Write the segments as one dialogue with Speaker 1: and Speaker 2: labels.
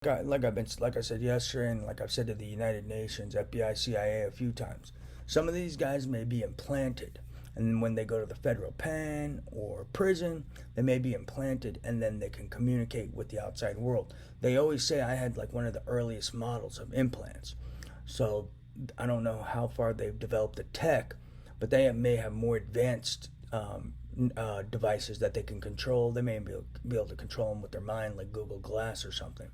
Speaker 1: Like I said yesterday, and like I've said to the United Nations, FBI, CIA a few times, some of these guys may be implanted, and then when they go to the federal pen or prison, they may be implanted, and then they can communicate with the outside world. They always say I had like one of the earliest models of implants, so I don't know how far they've developed the tech, but they may have more advanced devices that they can control. They may be able to control them with their mind, like Google Glass or something.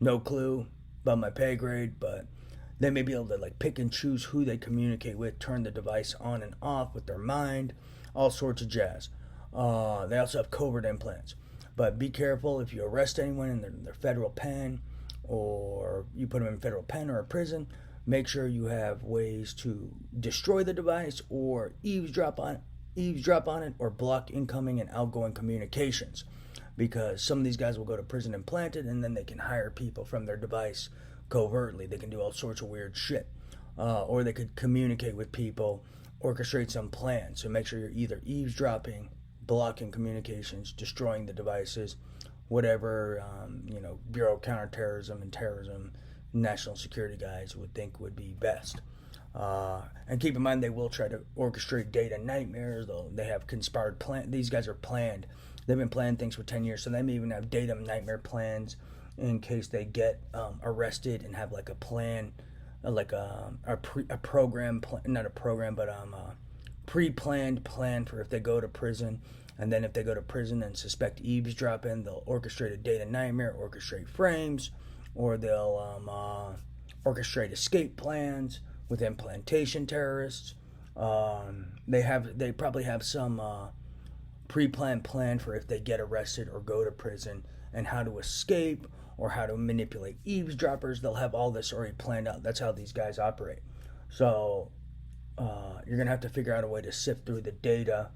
Speaker 1: No clue about my pay grade, but they may be able to like pick and choose who they communicate with, turn the device on and off with their mind, all sorts of jazz. They also have covert implants. But be careful if you arrest anyone in their federal pen, or you put them in federal pen or a prison. Make sure you have ways to destroy the device or eavesdrop on it, or block incoming and outgoing communications, because some of these guys will go to prison implanted, and then they can hire people from their device covertly. They can do all sorts of weird shit, or they could communicate with people, orchestrate some plan. So make sure you're either eavesdropping, blocking communications, destroying the devices, whatever Bureau of Counterterrorism and Terrorism, national security guys would think would be best. And keep in mind, they will try to orchestrate data nightmares. They have conspired plan. These guys are planned. They've been planning things for 10 years, so they may even have data nightmare plans in case they get arrested, and have like a plan, like a program, not a program, but a pre-planned plan for if they go to prison. And then if they go to prison and suspect eavesdropping, they'll orchestrate a data nightmare, orchestrate frames, or they'll orchestrate escape plans with implantation terrorists. They probably have some pre-planned plan for if they get arrested or go to prison, and how to escape, or how to manipulate eavesdroppers. They'll have all this already planned out. That's how these guys operate. So you're gonna have to figure out a way to sift through the data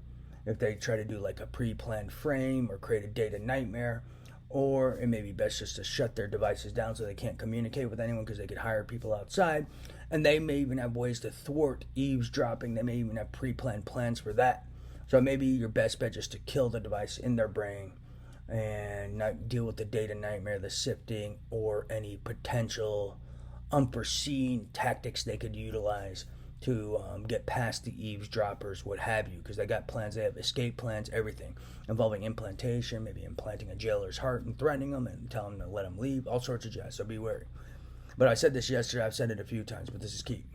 Speaker 1: if they try to do like a pre-planned frame or create a data nightmare. Or it may be best just to shut their devices down so they can't communicate with anyone, because they could hire people outside. And they may even have ways to thwart eavesdropping. They may even have pre-planned plans for that. So maybe your best bet is to kill the device in their brain and not deal with the data nightmare, the sifting, or any potential unforeseen tactics they could utilize to get past the eavesdroppers, what have you, because they got plans. They have escape plans, everything involving implantation, maybe implanting a jailer's heart and threatening them and telling them to let them leave, all sorts of jazz. So be wary. But I said this yesterday, I've said it a few times, but this is key.